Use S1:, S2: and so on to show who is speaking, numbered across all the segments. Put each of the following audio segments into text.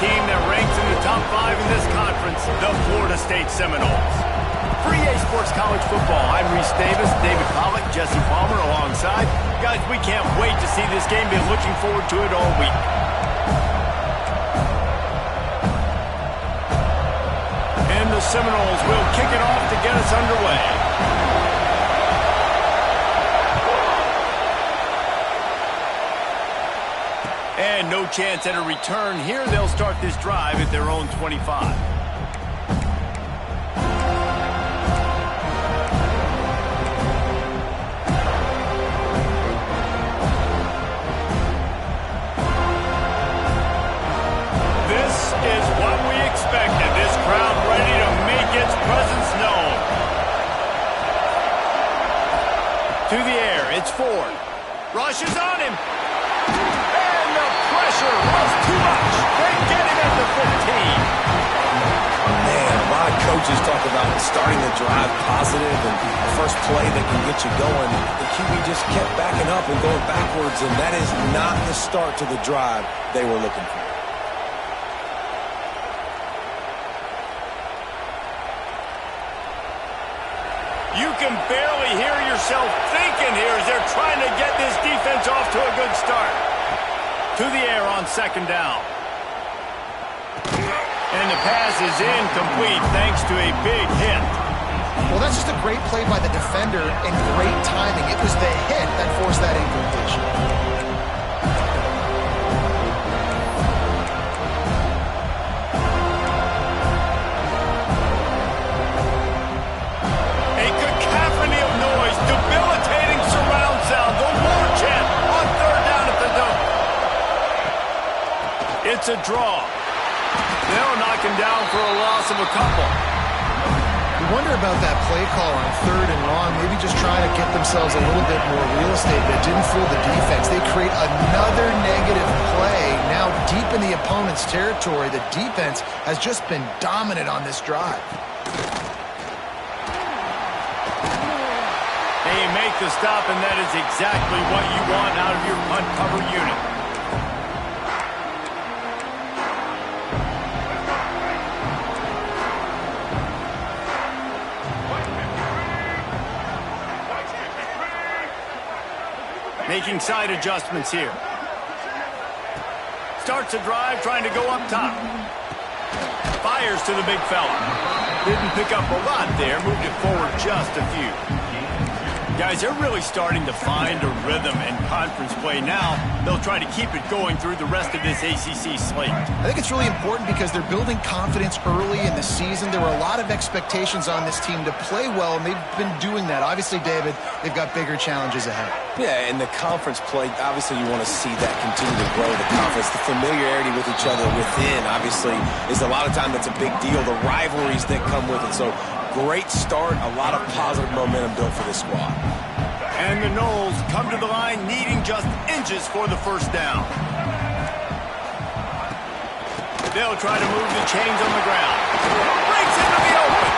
S1: team that ranks in the top 5 in this conference, the Florida State Seminoles. For EA Sports College Football, I'm Reese Davis, David Pollack, Jesse Palmer alongside. Guys, we can't wait to see this game. Been looking forward to it all week. And the Seminoles will kick it off to get us underway. And no chance at a return here. They'll start this drive at their own 25. This is what we expected. This crowd ready to make its presence known. To the air, it's Ford. Rush is on him. Pressure was too much. They get him at the 15.
S2: Man, a lot of coaches talk about starting the drive positive and the first play that can get you going. The QB just kept backing up and going backwards, and that is not the start to the drive they were looking for.
S1: You can barely hear yourself thinking here as they're trying to get this defense off to a good start. To the air on second down. And the pass is incomplete thanks to a big hit.
S3: Well, that's just a great play by the defender and great timing. It was the hit that forced that incompletion.
S1: A cacophony of noise, debilitating surround sound, the war chant on third down at the Dome. It's a draw. They'll knock him down for a loss of a couple.
S3: You wonder about that play call on third and long, maybe just trying to get themselves a little bit more real estate that didn't fool the defense. They create another negative play. Now deep in the opponent's territory, the defense has just been dominant on this drive.
S1: They make the stop, and that is exactly what you want out of your punt cover unit. Making side adjustments here. Starts a drive trying to go up top. Fires to the big fella. Didn't pick up a lot there. Moved it forward just a few. Guys, they're really starting to find a rhythm in conference play now. They'll try to keep it going through the rest of this ACC slate.
S3: I think it's really important because they're building confidence early in the season. There were a lot of expectations on this team to play well, and they've been doing that. Obviously, David, they've got bigger challenges ahead.
S2: Yeah, and the conference play, obviously you want to see that continue to grow the confidence. The familiarity with each other within, obviously, is a lot of time that's a big deal. The rivalries that come with it. So, great start, a lot of positive momentum built for this squad.
S1: And the Noles come to the line needing just inches for the first down. They'll try to move the chains on the ground. Breaks into the open.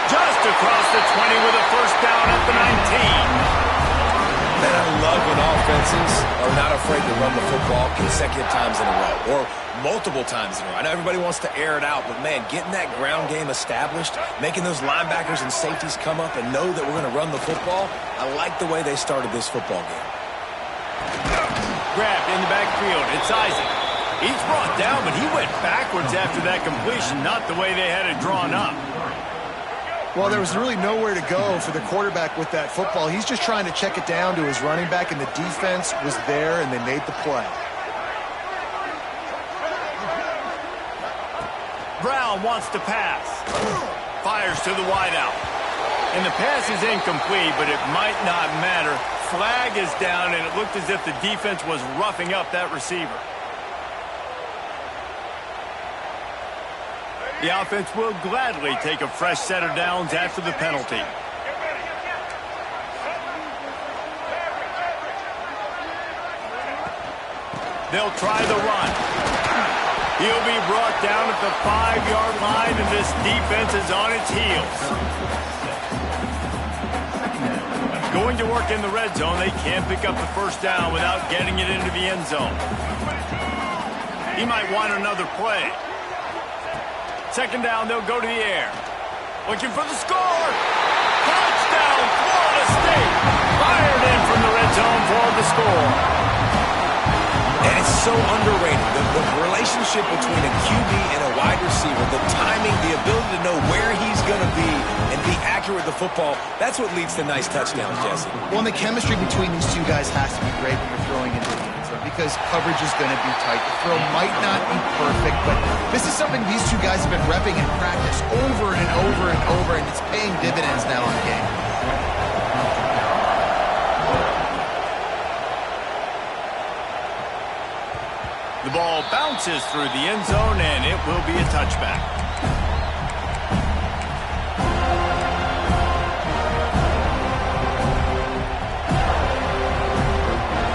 S1: Just across the 20 with a first down at the 19.
S2: Man, I love when offenses are not afraid to run the football consecutive times in a row or multiple times in a row. I know everybody wants to air it out, but, man, getting that ground game established, making those linebackers and safeties come up and know that we're going to run the football, I like the way they started this football game.
S1: Grabbed in the backfield. It's Isaac. He's brought down, but he went backwards after that completion, not the way they had it drawn up.
S3: Well, there was really nowhere to go for the quarterback with that football. He's just trying to check it down to his running back, and the defense was there, and they made the play.
S1: Brown wants to pass. Fires to the wideout. And the pass is incomplete, but it might not matter. Flag is down, and it looked as if the defense was roughing up that receiver. The offense will gladly take a fresh set of downs after the penalty. They'll try the run. He'll be brought down at the 5-yard line, and this defense is on its heels. Going to work in the red zone. They can't pick up the first down without getting it into the end zone. He might want another play. Second down, they'll go to the air. Looking for the score. Touchdown, Florida State. Fired in from the red zone for the score.
S2: And it's so underrated. The relationship between a QB and a wide receiver, the timing, the ability to know where he's going to be and be accurate with the football, that's what leads to nice touchdowns, Jesse.
S3: Well, and the chemistry between these two guys has to be great when you're throwing into the end zone because coverage is going to be tight. The throw might not be perfect, but this is something these two guys have been repping in practice over and over and over, and it's paying dividends now in the game.
S1: The ball bounces through the end zone, and it will be a touchback.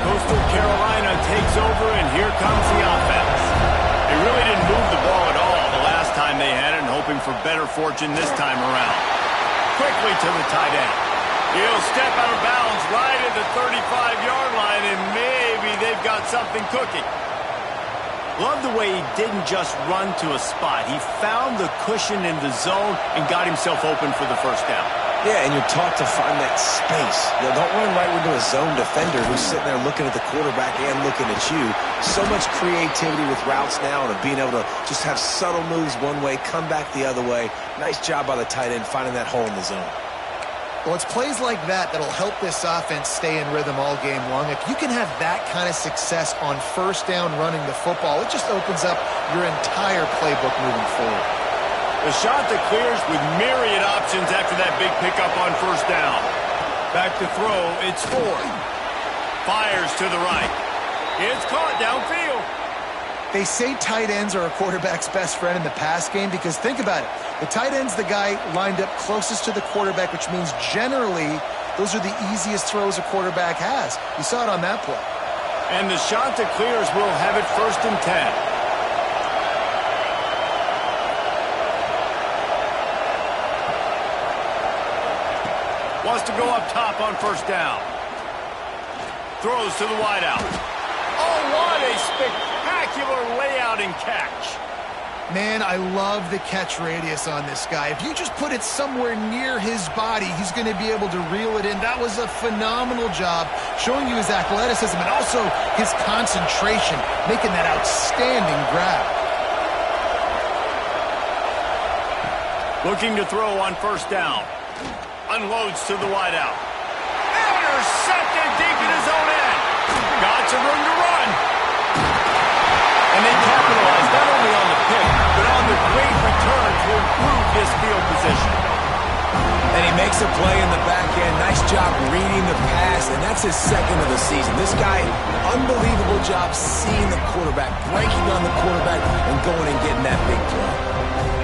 S1: Coastal Carolina takes over, and here comes the offense. They really didn't move the ball at all the last time they had it, and hoping for better fortune this time around. Quickly to the tight end. He'll step out of bounds right at the 35-yard line, and maybe they've got something cooking. Love the way he didn't just run to a spot. He found the cushion in the zone and got himself open for the first down.
S2: Yeah, and you're taught to find that space. You know, don't run right into a zone defender who's sitting there looking at the quarterback and looking at you. So much creativity with routes now and being able to just have subtle moves one way, come back the other way. Nice job by the tight end finding that hole in the zone.
S3: Well, it's plays like that that'll help this offense stay in rhythm all game long. If you can have that kind of success on first down running the football, it just opens up your entire playbook moving forward.
S1: The shot that clears with myriad options after that big pickup on first down. Back to throw, it's Ford. Fires to the right. It's caught downfield.
S3: They say tight ends are a quarterback's best friend in the pass game because think about it. The tight end's the guy lined up closest to the quarterback, which means generally those are the easiest throws a quarterback has. You saw it on that play.
S1: And the shot that clears will have it 1st and 10. Wants to go up top on first down. Throws to the wideout. Oh, what a spectacular layout and catch.
S3: Man, I love the catch radius on this guy. If you just put it somewhere near his body, he's going to be able to reel it in. That was a phenomenal job showing you his athleticism and also his concentration, making that outstanding grab.
S1: Looking to throw on first down. Unloads to the wideout. Intercepted deep in his own end. Got some room to run. And they capitalized not only on the pick, but on the great return to improve his field position.
S2: And he makes a play in the back end. Nice job reading the pass, and that's his second of the season. This guy, unbelievable job seeing the quarterback, breaking on the quarterback, and going and getting that big play.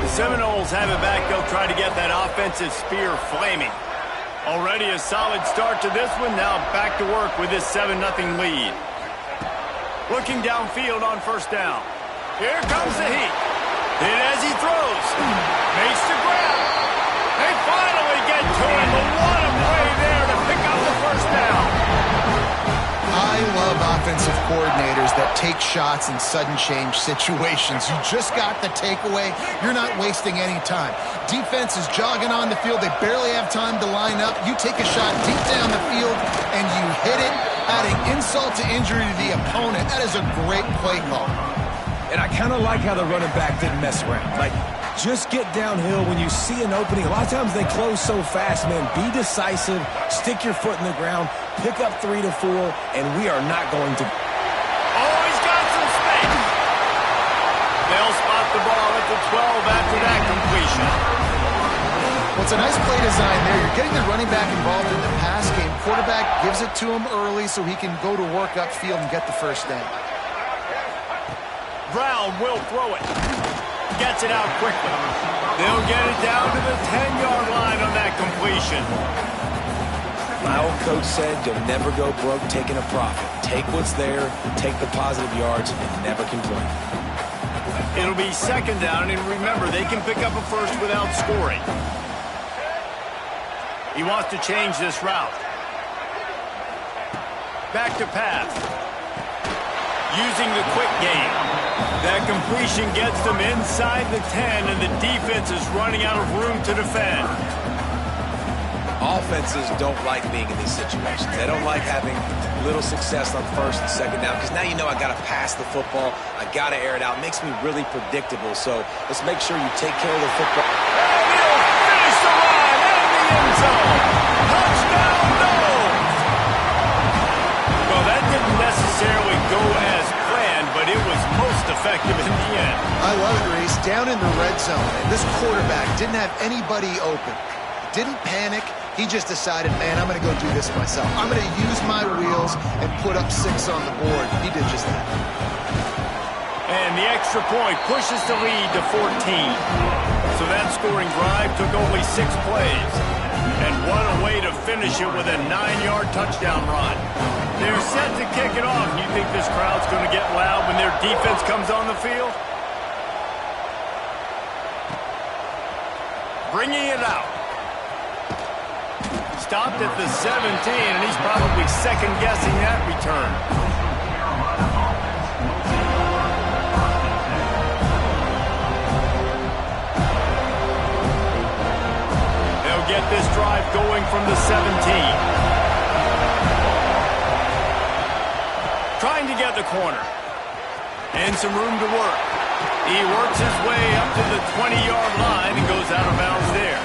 S1: The Seminoles have it back. They'll try to get that offensive spear flaming. Already a solid start to this one. Now back to work with this 7-0 lead. Looking downfield on first down. Here comes the heat. And as he throws, makes the grab. They finally get to him, but what a play there to pick up the first down.
S3: I love offensive coordinators that take shots in sudden change situations. You just got the takeaway. You're not wasting any time. Defense is jogging on the field. They barely have time to line up. You take a shot deep down the field, and you hit it, adding insult to injury to the opponent. That is a great play call.
S2: And I kind of like how the running back didn't mess around. Like, just get downhill when you see an opening. A lot of times they close so fast, man. Be decisive. Stick your foot in the ground. Pick up 3 to 4, and we are not going to.
S1: Oh, he's got some space. They'll spot the ball at the 12 after that completion.
S3: Well, it's a nice play design there. You're getting the running back involved in the pass game. Quarterback gives it to him early so he can go to work upfield and get the first down.
S1: Brown will throw it. Gets it out quickly. They'll get it down to the 10-yard line on that completion.
S2: My old coach said you'll never go broke taking a profit. Take what's there, take the positive yards, and never complain.
S1: It'll be second down, and remember, they can pick up a first without scoring. He wants to change this route. Back to pass. Using the quick game. That completion gets them inside the 10, and the defense is running out of room to defend.
S2: Offenses don't like being in these situations. They don't like having little success on first and second down because now you know I got to pass the football. I got to air it out. It makes me really predictable. So let's make sure you take care of the football.
S1: And he'll finish the run in the end zone. Touchdown, Noles! Well, that didn't necessarily go as planned, but it was most effective in the end.
S3: I love it, Reese. Down in the red zone, and this quarterback didn't have anybody open. Didn't panic. He just decided, man, I'm going to go do this myself. I'm going to use my wheels and put up 6 on the board. He did just that.
S1: And the extra point pushes the lead to 14. So that scoring drive took only 6 plays. And what a way to finish it with a 9-yard touchdown run. They're set to kick it off. You think this crowd's going to get loud when their defense comes on the field? Bringing it out. Stopped at the 17, and he's probably second-guessing that return. They'll get this drive going from the 17. Trying to get the corner. And some room to work. He works his way up to the 20-yard line and goes out of bounds there.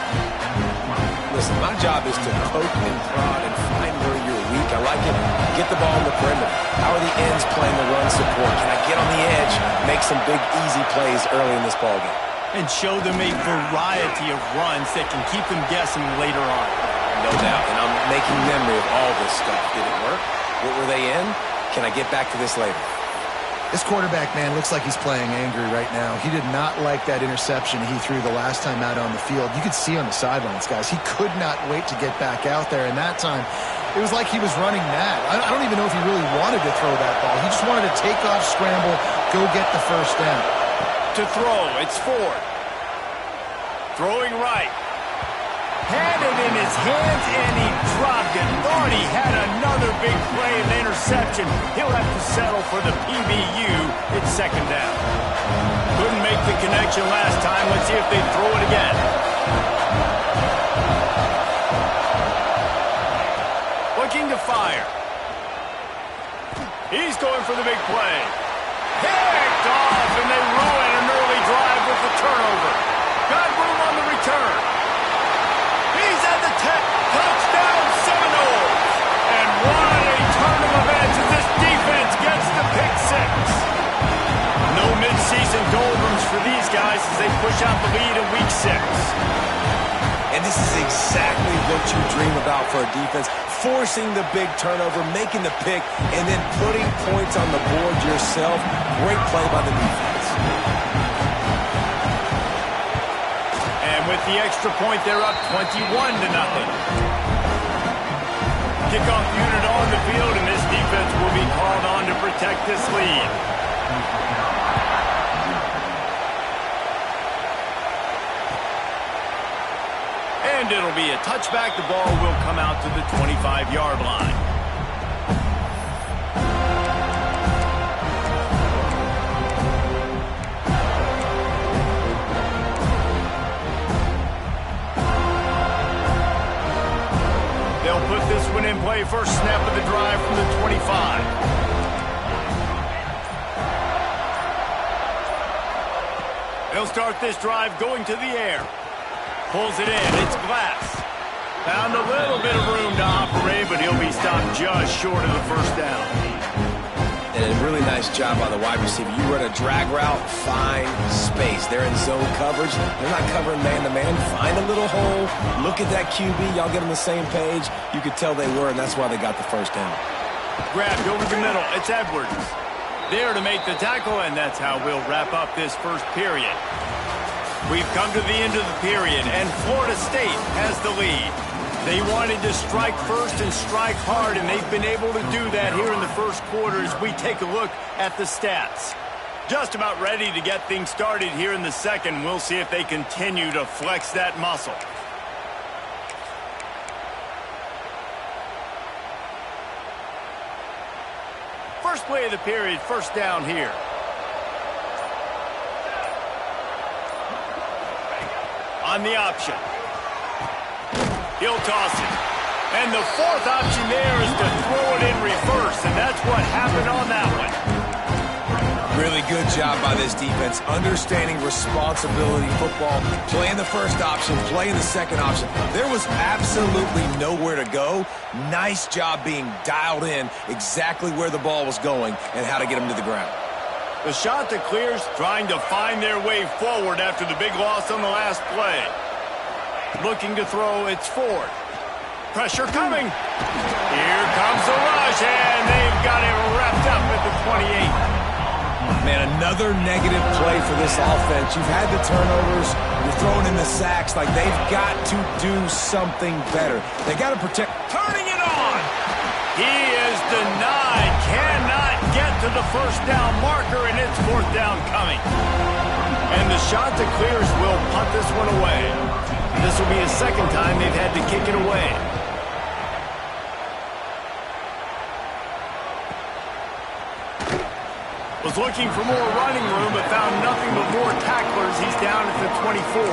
S2: Listen, my job is to poke and prod and find where you're weak. I like it. Get the ball in the perimeter. How are the ends playing the run support? Can I get on the edge, make some big, easy plays early in this ballgame?
S1: And show them a variety of runs that can keep them guessing later on.
S2: No doubt. And I'm making memory of all this stuff. Did it work? What were they in? Can I get back to this later?
S3: This quarterback, man, looks like he's playing angry right now. He did not like that interception he threw the last time out on the field. You could see on the sidelines, guys. He could not wait to get back out there. And that time, it was like he was running mad. I don't even know if he really wanted to throw that ball. He just wanted to take off, scramble, go get the first down.
S1: To throw, it's Ford. Throwing right. Had it in his hands, and he dropped it. Thought he had another big play and interception. He'll have to settle for the PBU. It's second down. Couldn't make the connection last time. Let's see if they throw it again. Looking to fire. He's going for the big play. Picked off, and they ruin an early drive with the turnover. Got room on the return. He's at the 10. Touchdown, Seminoles. And what a turn of events as this defense gets the pick 6. No midseason doldrums for these guys as they push out the lead in week 6.
S2: And this is exactly what you dream about for a defense. Forcing the big turnover, making the pick, and then putting points on the board yourself. Great play by the defense.
S1: And with the extra point, they're up 21-0. Kickoff unit on the field, and this defense will be called on to protect this lead. And it'll be a touchback. The ball will come out to the 25-yard line. They'll put this one in play. First snap of the drive from the 25. They'll start this drive going to the air. Pulls it in. It's Glass. Found a little bit of room to operate, but he'll be stopped just short of the first down.
S2: And a really nice job by the wide receiver. You run a drag route, find space. They're in zone coverage. They're not covering man-to-man. Find a little hole. Look at that QB. Y'all get on the same page. You could tell they were, and that's why they got the first down.
S1: Grabbed over the middle. It's Edwards. There to make the tackle, and that's how we'll wrap up this first period. We've come to the end of the period, and Florida State has the lead. They wanted to strike first and strike hard, and they've been able to do that here in the first quarter as we take a look at the stats. Just about ready to get things started here in the second. We'll see if they continue to flex that muscle. First play of the period, first down here. on the option. He'll toss it. And the fourth option there is to throw it in reverse, and that's what happened on that one.
S2: Really good job by this defense, understanding responsibility football, playing the first option, playing the second option. There was absolutely nowhere to go. Nice job being dialed in exactly where the ball was going and how to get him to the ground.
S1: The shot that clears, trying to find their way forward after the big loss on the last play. Looking to throw, it's Ford. Pressure coming. Here comes the rush, and they've got it wrapped up at the 28.
S2: Man, another negative play for this offense. You've had the turnovers. You're throwing in the sacks. Like, they've got to do something better. They got to protect.
S1: Turning it on. He is denied. Cannot get to the first down marker, and it's fourth down coming. And the shot that clears will punt this one away. This will be a second time they've had to kick it away. Was looking for more running room, but found nothing but more tacklers. He's down at the 24.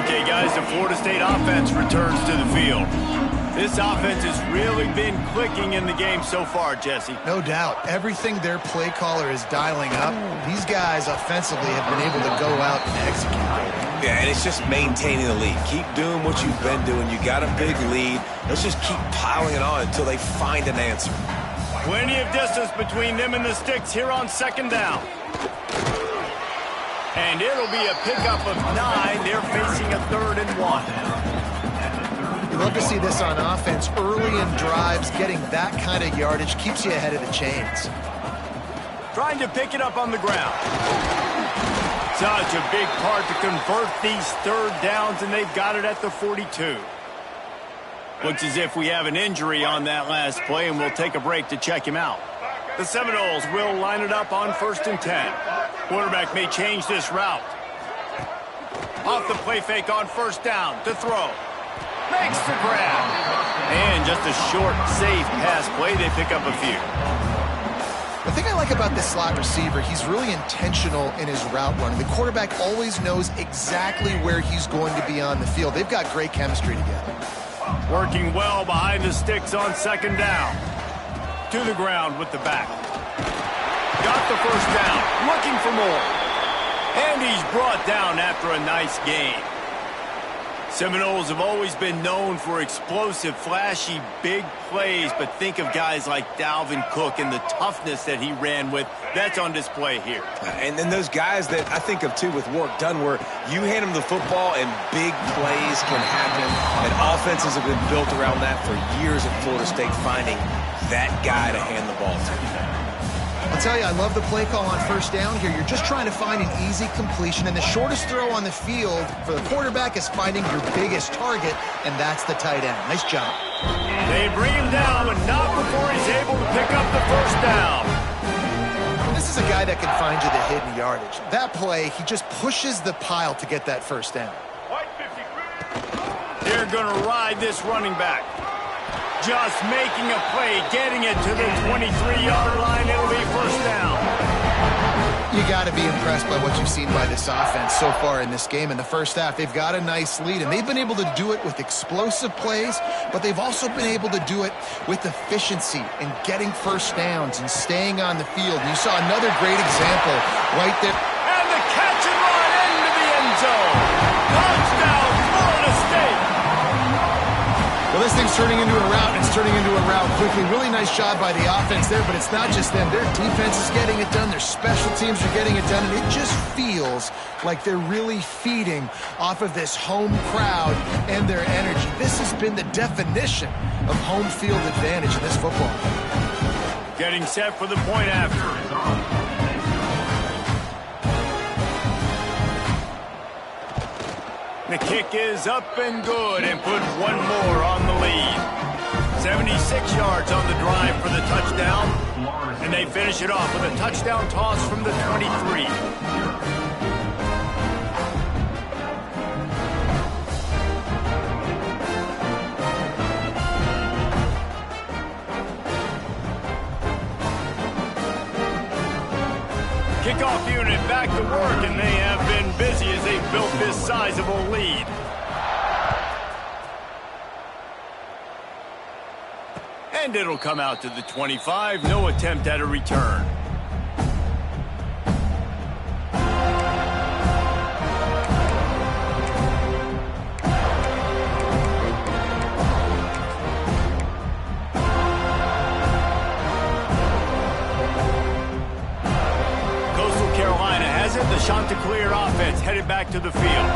S1: Okay, guys, the Florida State offense returns to the field. This offense has really been clicking in the game so far, Jesse.
S3: No doubt. Everything their play caller is dialing up, these guys offensively have been able to go out and execute.
S2: Yeah, and it's just maintaining the lead. Keep doing what you've been doing. You got a big lead. Let's just keep piling it on until they find an answer.
S1: Plenty of distance between them and the sticks here on second down. And it'll be a pickup of 9. They're facing a 3rd and 1.
S3: You love to see this on offense. Early in drives, getting that kind of yardage keeps you ahead of the chains.
S1: Trying to pick it up on the ground. Such a big part to convert these 3rd downs, and they've got it at the 42. Looks as if we have an injury on that last play, and we'll take a break to check him out. The Seminoles will line it up on 1st and 10. Quarterback may change this route. Off the play fake on 1st down to throw. Makes the grab. And just a short, safe pass play. They pick up a few.
S3: The thing I like about this slot receiver, he's really intentional in his route running. The quarterback always knows exactly where he's going to be on the field. They've got great chemistry together.
S1: Working well behind the sticks on 2nd down. To the ground with the back. Got the 1st down. Looking for more. And he's brought down after a nice gain. Seminoles have always been known for explosive, flashy, big plays, but think of guys like Dalvin Cook and the toughness that he ran with. That's on display here.
S2: And then those guys that I think of, too, with Warrick Dunn, where you hand them the football and big plays can happen, and offenses have been built around that for years at Florida State, finding that guy to hand the ball to.
S3: I'll tell you, I love the play call on 1st down here. You're just trying to find an easy completion, and the shortest throw on the field for the quarterback is finding your biggest target, and that's the tight end. Nice job.
S1: They bring him down, but not before he's able to pick up the 1st down.
S3: This is a guy that can find you the hidden yardage. That play, he just pushes the pile to get that 1st down.
S1: They're going to ride this running back. Just making a play, getting it to the 23-yard line. It'll be 1st down.
S3: You got to be impressed by what you've seen by this offense so far in this game. In the first half, they've got a nice lead, and they've been able to do it with explosive plays, but they've also been able to do it with efficiency and getting 1st downs and staying on the field. And you saw another great example right there.
S1: And the catch and run into the end zone. Touchdown, Florida State.
S3: Well, this thing's turning into a rout, and it's turning into a rout quickly. Really nice job by the offense there, but it's not just them. Their defense is getting it done. Their special teams are getting it done, and it just feels like they're really feeding off of this home crowd and their energy. This has been the definition of home field advantage in this football.
S1: Getting set for the point after. The kick is up and good, and put one more on the lead. 76 yards on the drive for the touchdown, and they finish it off with a touchdown toss from the 23. kickoff unit back to work, and they have been busy as they've built this sizable lead. And it'll come out to the 25. No attempt at a return. Coastal Carolina has it. The Chanticleer offense headed back to the field.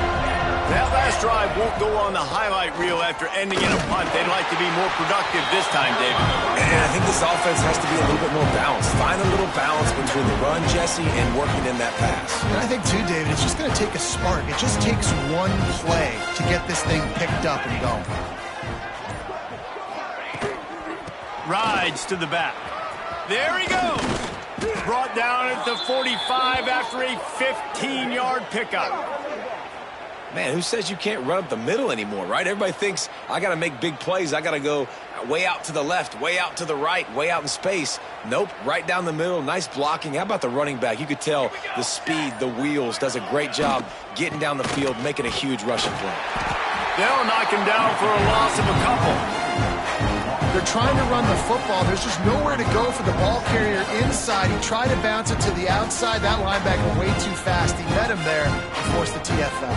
S1: That last drive won't go on the highlight reel after ending in a punt. They'd like to be more productive this time, David.
S2: And I think this offense has to be a little bit more balanced. Find a little balance between the run, Jesse, and working in that pass.
S3: And I think, too, David, it's just going to take a spark. It just takes one play to get this thing picked up and going.
S1: Rides to the back. There he goes. Brought down at the 45 after a 15-yard pickup.
S2: Man, who says you can't run up the middle anymore, right? Everybody thinks, I got to make big plays. I got to go way out to the left, way out to the right, way out in space. Nope, right down the middle. Nice blocking. How about the running back? You could tell the speed, the wheels, does a great job getting down the field, making a huge rushing play.
S1: They'll knock him down for a loss of a couple.
S3: They're trying to run the football. There's just nowhere to go for the ball carrier inside. He tried to bounce it to the outside. That linebacker way too fast. He met him there and forced the TFL.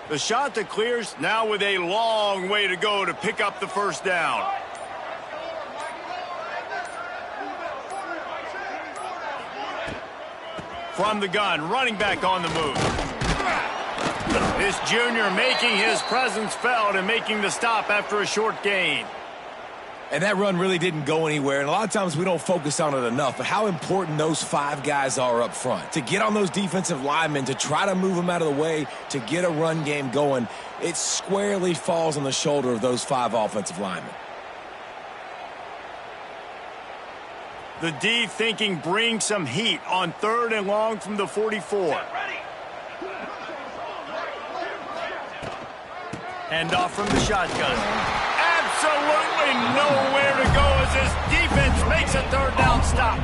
S1: The Chanticleers now with a long way to go to pick up the first down. From the gun, running back on the move. This junior making his presence felt and making the stop after a short gain.
S2: And that run really didn't go anywhere, and a lot of times we don't focus on it enough, but how important those 5 guys are up front. To get on those defensive linemen, to try to move them out of the way, to get a run game going, it squarely falls on the shoulder of those 5 offensive linemen.
S1: The D thinking bring some heat on 3rd and long from the 44. Hand off from the shotgun. Absolutely nowhere to go as this defense makes a 3rd down stop.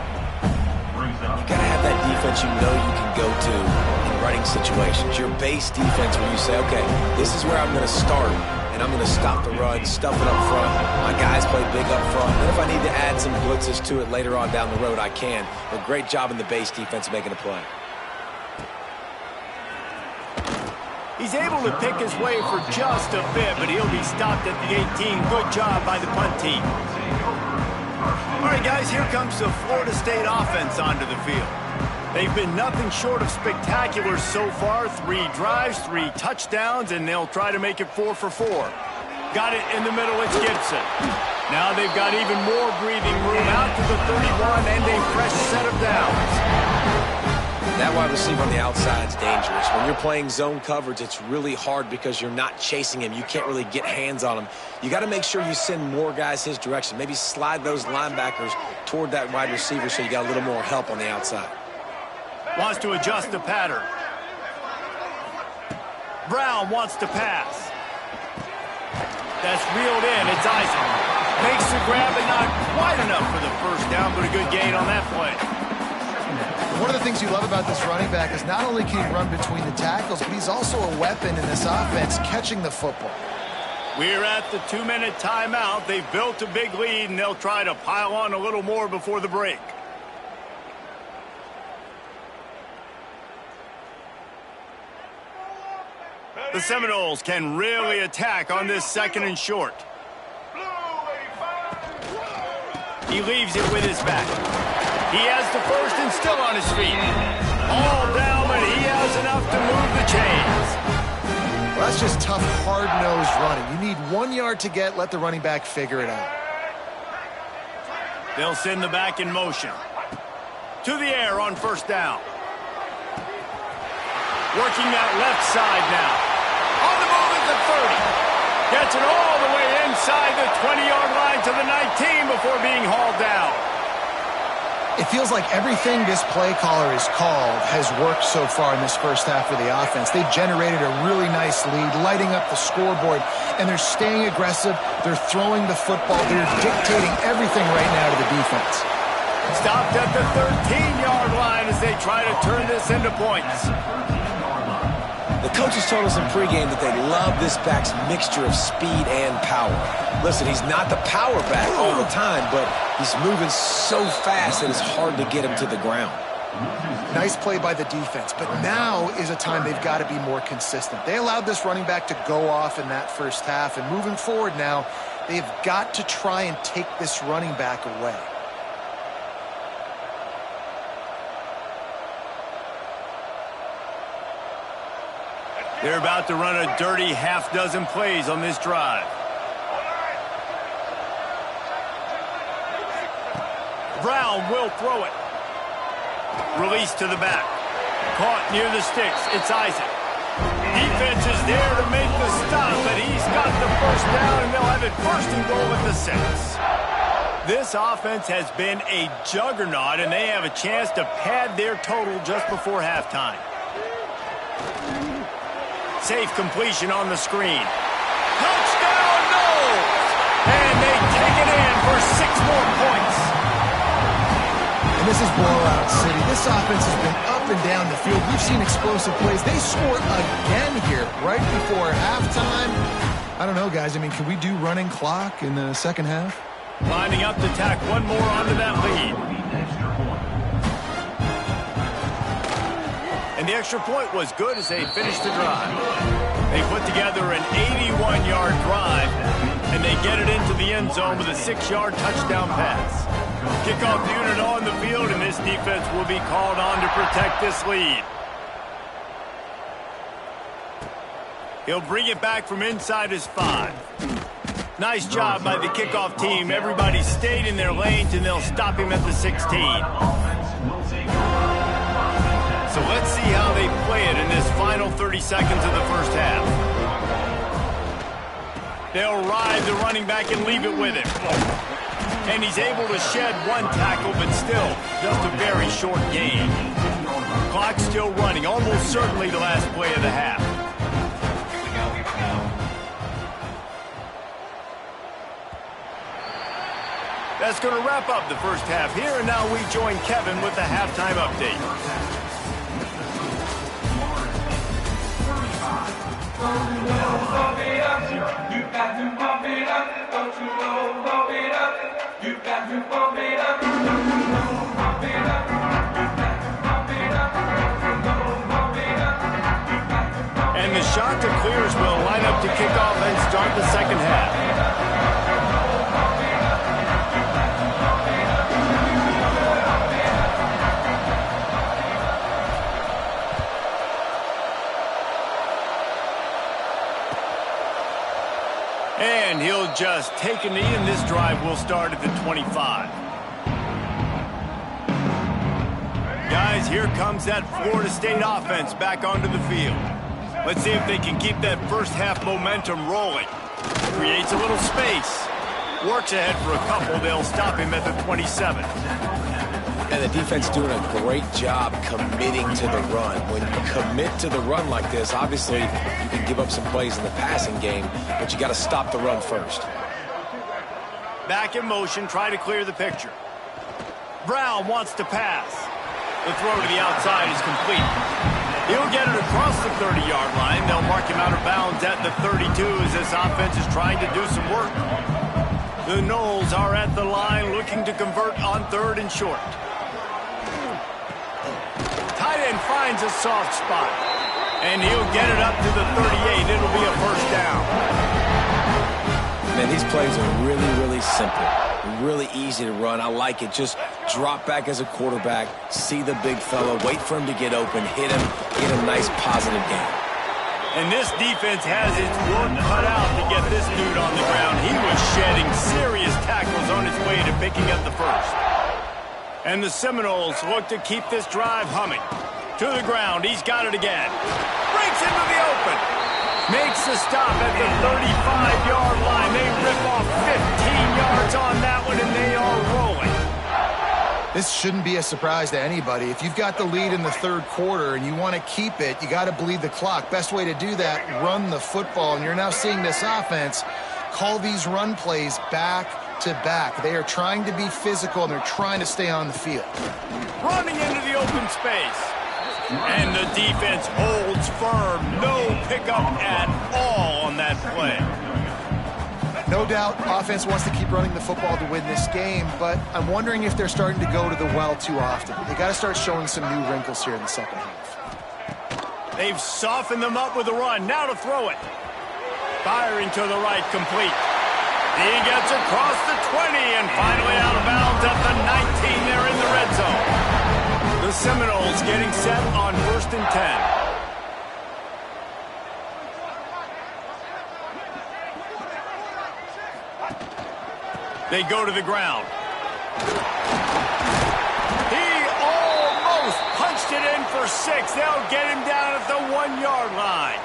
S2: You got to have that defense you know you can go to in running situations. Your base defense where you say, okay, this is where I'm going to start, and I'm going to stop the run, stuff it up front. My guys play big up front. And if I need to add some blitzes to it later on down the road, I can. But great job in the base defense making a play.
S1: He's able to pick his way for just a bit, but he'll be stopped at the 18. Good job by the punt team. All right, guys, here comes the Florida State offense onto the field. They've been nothing short of spectacular so far. 3 drives, 3 touchdowns, and they'll try to make it 4 for 4. Got it in the middle, it's Gibson. Now they've got even more breathing room out to the 31 and a fresh set of downs.
S2: That wide receiver on the outside is dangerous. When you're playing zone coverage, it's really hard because you're not chasing him. You can't really get hands on him. You got to make sure you send more guys his direction. Maybe slide those linebackers toward that wide receiver so you got a little more help on the outside.
S1: Wants to adjust the pattern. Brown wants to pass. That's reeled in. It's Isaac. Makes the grab, but not quite enough for the first down, but a good gain on that play.
S3: One of the things you love about this running back is not only can he run between the tackles, but he's also a weapon in this offense, catching the football.
S1: We're at the 2-minute timeout. They've built a big lead, and they'll try to pile on a little more before the break. The Seminoles can really attack on this 2nd and short. He leaves it with his back. He has the first and still on his feet. All down, but he has enough to move the chains.
S3: Well, that's just tough, hard-nosed running. You need 1 yard to get, let the running back figure it out.
S1: They'll send the back in motion. To the air on 1st down. Working that left side now. On the move at the 30. Gets it all the way inside the 20-yard line to the 19 before being hauled down.
S3: It feels like everything this play caller has called has worked so far in this first half of the offense. They've generated a really nice lead, lighting up the scoreboard, and they're staying aggressive. They're throwing the football. They're dictating everything right now to the defense.
S1: Stopped at the 13-yard line as they try to turn this into points.
S2: The coaches told us in pregame that they love this back's mixture of speed and power. Listen, he's not the power back all the time, but he's moving so fast that it's hard to get him to the ground.
S3: Nice play by the defense, but now is a time they've got to be more consistent. They allowed this running back to go off in that first half, and moving forward now, they've got to try and take this running back away.
S1: They're about to run a dirty half-dozen plays on this drive. Brown will throw it. Release to the back. Caught near the sticks. It's Isaac. Defense is there to make the stop, but he's got the first down, and they'll have it first and goal at the 6. This offense has been a juggernaut, and they have a chance to pad their total just before halftime. Safe completion on the screen. Touchdown, Knowles! And they take it in for 6 more points.
S3: And this is blowout city. This offense has been up and down the field. We've seen explosive plays. They scored again here right before halftime. I don't know, guys. I mean, can we do running clock in the second half?
S1: Lining up to tack one more onto that lead. And the extra point was good as they finished the drive. They put together an 81-yard drive, and they get it into the end zone with a 6-yard touchdown pass. Kickoff unit on the field, and this defense will be called on to protect this lead. He'll bring it back from inside his 5. Nice job by the kickoff team. Everybody stayed in their lanes, and they'll stop him at the 16. So let's see how they play it in this final 30 seconds of the first half. They'll ride the running back and leave it with him. And he's able to shed one tackle, but still just a very short gain. Clock's still running, almost certainly the last play of the half. That's going to wrap up the first half here, and now we join Kevin with the halftime update. And the shot to clears will line up to kick off and start the second half. And he'll just take a knee, and this drive will start at the 25. Guys, here comes that Florida State offense back onto the field. Let's see if they can keep that first half momentum rolling. Creates a little space. Works ahead for a couple. They'll stop him at the 27.
S2: And the defense doing a great job committing to the run. When you commit to the run like this, obviously you can give up some plays in the passing game, but you got to stop the run first.
S1: Back in motion, try to clear the picture. Brown wants to pass. The throw to the outside is complete. He'll get it across the 30-yard line. They'll mark him out of bounds at the 32 as this offense is trying to do some work. The Noles are at the line looking to convert on 3rd and short. Tight end finds a soft spot. And he'll get it up to the 38. It'll be a first down.
S2: Man, these plays are really, really simple. Really easy to run. I like it. Just drop back as a quarterback, see the big fella, wait for him to get open, hit him, get a nice positive gain.
S1: And this defense has its work cut out to get this dude on the ground. He was shedding serious tackles on his way to picking up the first. And the Seminoles look to keep this drive humming. To the ground, he's got it again. Breaks into the open. Makes the stop at the 35-yard line. They rip off 15 yards on that one, and they are rolling.
S3: This shouldn't be a surprise to anybody. If you've got the lead in the third quarter and you want to keep it, you got to bleed the clock. Best way to do that, run the football. And you're now seeing this offense call these run plays back to back. They are trying to be physical, and they're trying to stay on the field.
S1: Running into the open space. And the defense holds firm. No pickup at all on that play.
S3: No doubt offense wants to keep running the football to win this game, but I'm wondering if they're starting to go to the well too often. They got to start showing some new wrinkles here in the second half.
S1: They've softened them up with a run. Now to throw it. Firing to the right, complete. He gets across the 20 and finally out of bounds at the 19 there in the red zone. The Seminoles getting set on 1st and 10. They go to the ground. He almost punched it in for 6. They'll get him down at the 1-yard line.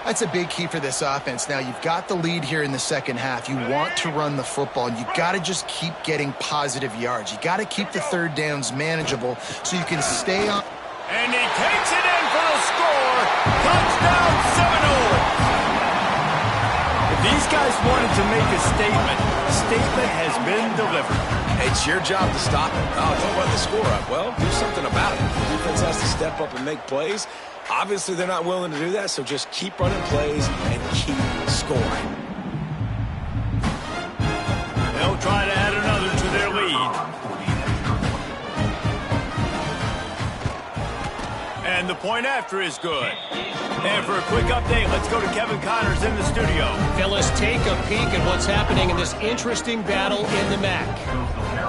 S3: That's a big key for this offense. Now, you've got the lead here in the second half. You want to run the football, and you've got to just keep getting positive yards. You got to keep the third downs manageable so you can stay on.
S1: And he takes it in for the score. Touchdown, Seminoles. If these guys wanted to make a statement has been delivered.
S2: It's your job to stop it. Oh, don't run the score up. Well, do something about it. The defense has to step up and make plays. Obviously, they're not willing to do that, so just keep running plays and keep scoring.
S1: They'll try to add another to their lead. And the point after is good. And for a quick update, let's go to Kevin Connors in the studio.
S4: Fellas, take a peek at what's happening in this interesting battle in the MAC.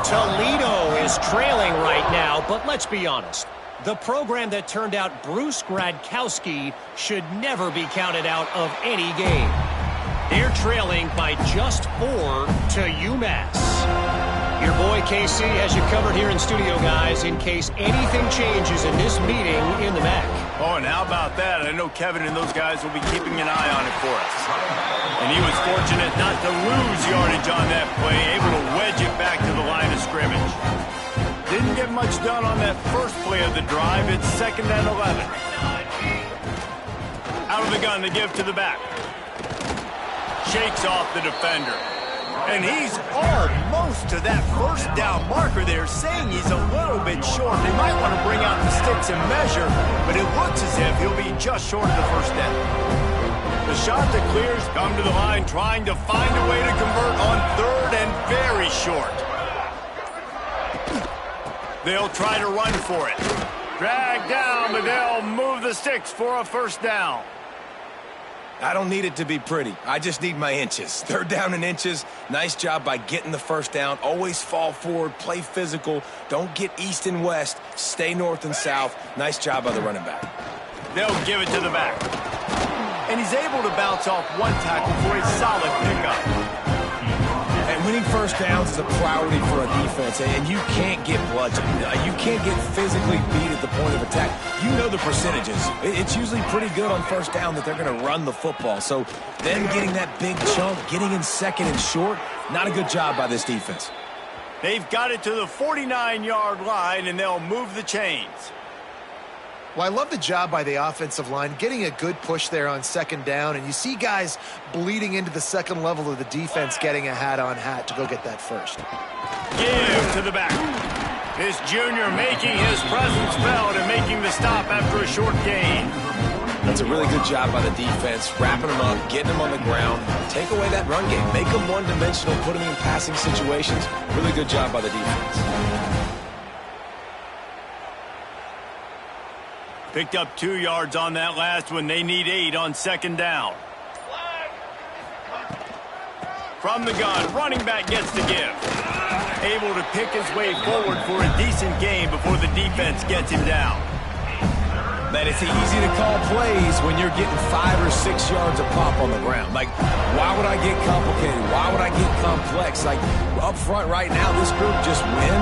S4: Toledo is trailing right now, but let's be honest. The program that turned out Bruce Gradkowski should never be counted out of any game. They're trailing by just 4 to UMass. Your boy KC has you covered here in studio, guys, in case anything changes in this meeting in the MAC.
S1: Oh, and how about that? I know Kevin and those guys will be keeping an eye on it for us. And he was fortunate not to lose yardage on that play, able to wedge it back to the line of scrimmage. Didn't get much done on that first play of the drive. It's 2nd and 11. Out of the gun, they give to the back. Shakes off the defender. And he's almost to that first down marker there, saying he's a little bit short. They might want to bring out the sticks and measure, but it looks as if he'll be just short of the first down. The shot that clears, come to the line, trying to find a way to convert on 3rd and very short. They'll try to run for it. Drag down, but they'll move the sticks for a first down.
S2: I don't need it to be pretty. I just need my inches. 3rd down and inches. Nice job by getting the first down. Always fall forward, play physical. Don't get east and west. Stay north and south. Nice job by the running back.
S1: They'll give it to the back. And he's able to bounce off one tackle for a solid pickup.
S2: And winning first downs is a priority for a defense, and you can't get bludgeoned. You can't get physically beat at the point of attack. You know the percentages. It's usually pretty good on first down that they're going to run the football. So then getting that big chunk, getting in 2nd and short, not a good job by this defense.
S1: They've got it to the 49-yard line, and they'll move the chains.
S3: Well, I love the job by the offensive line, getting a good push there on 2nd down, and you see guys bleeding into the second level of the defense getting a hat-on-hat to go get that first.
S1: Give to the back. This junior making his presence felt and making the stop after a short gain.
S2: That's a really good job by the defense, wrapping them up, getting them on the ground. Take away that run game. Make them one-dimensional, put them in passing situations. Really good job by the defense.
S1: Picked up 2 yards on that last one. They need 8 on 2nd down. From the gun, running back gets to give. Able to pick his way forward for a decent gain before the defense gets him down.
S2: Man, it's easy to call plays when you're getting 5 or 6 yards a pop on the ground. Like, why would I get complicated? Why would I get complex? Like, up front right now, this group just win,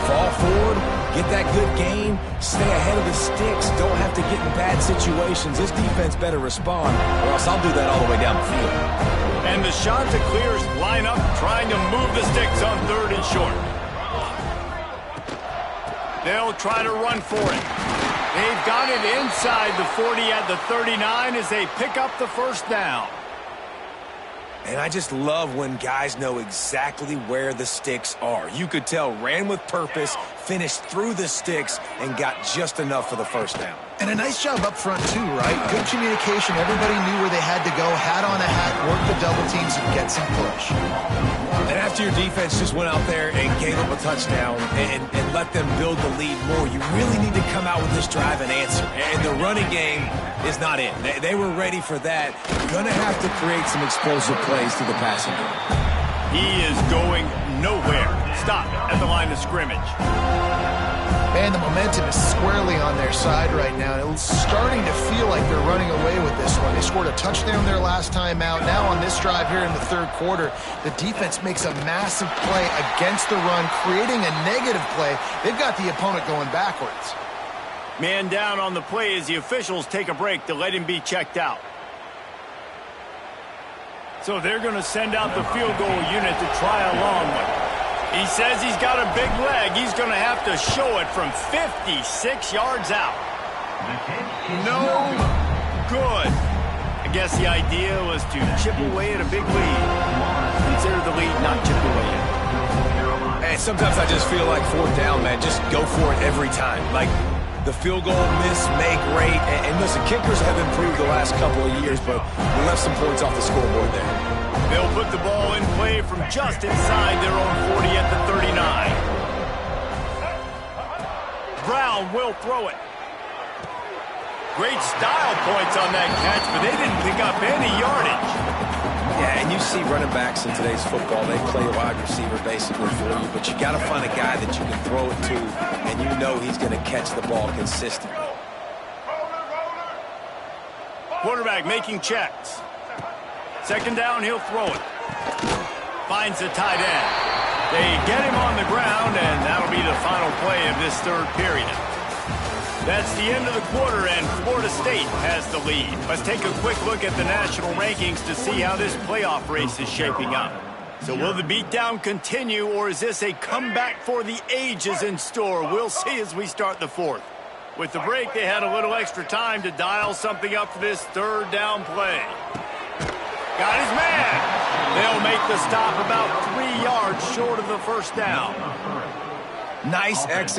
S2: fall forward, get that good gain, stay ahead of the sticks, don't have to get in bad situations. This defense better respond, or else I'll do that all the way down the field.
S1: And the shot to clears line up, trying to move the sticks on 3rd and short. They'll try to run for it. They've got it inside the 40 at the 39 as they pick up the first down.
S2: And I just love when guys know exactly where the sticks are. You could tell ran with purpose, finished through the sticks, and got just enough for the first down.
S3: And a nice job up front, too, right? Good communication. Everybody knew where they had to go, hat on a hat, work the double teams, and get some push.
S2: And after your defense just went out there and gave up a touchdown and let them build the lead more, you really need to come out with this drive and answer. And the running game is not in. They were ready for that. Going to have to create some explosive plays through the passing game.
S1: He is going nowhere. Stop at the line of scrimmage.
S3: Man, the momentum is squarely on their side right now. It's starting to feel like they're running away with this one. They scored a touchdown their last time out. Now on this drive here in the third quarter, the defense makes a massive play against the run, creating a negative play. They've got the opponent going backwards.
S1: Man down on the play as the officials take a break to let him be checked out. So they're going to send out the field goal unit to try a long one. He says he's got a big leg. He's going to have to show it from 56 yards out. No good. I guess the idea was to chip away at a big lead. Consider the lead not chipped away yet.
S2: And sometimes I just feel like fourth down, man. Just go for it every time. Like the field goal miss, make great. And listen, kickers have improved the last couple of years, but we left some points off the scoreboard there.
S1: They'll put the ball in play from just inside their own 40 at the 39. Brown will throw it. Great style points on that catch, but they didn't pick up any yardage.
S2: Yeah, and you see running backs in today's football, they play a wide receiver basically for you, but you got to find a guy that you can throw it to, and you know he's going to catch the ball consistently.
S1: Quarterback making checks. Second down, he'll throw it. Finds the tight end. They get him on the ground, and that'll be the final play of this third period. That's the end of the quarter, and Florida State has the lead. Let's take a quick look at the national rankings to see how this playoff race is shaping up. So will the beatdown continue, or is this a comeback for the ages in store? We'll see as we start the fourth. With the break, they had a little extra time to dial something up for this third down play. Got his man. They'll make the stop about 3 yards short of the first down.
S2: Nice execution.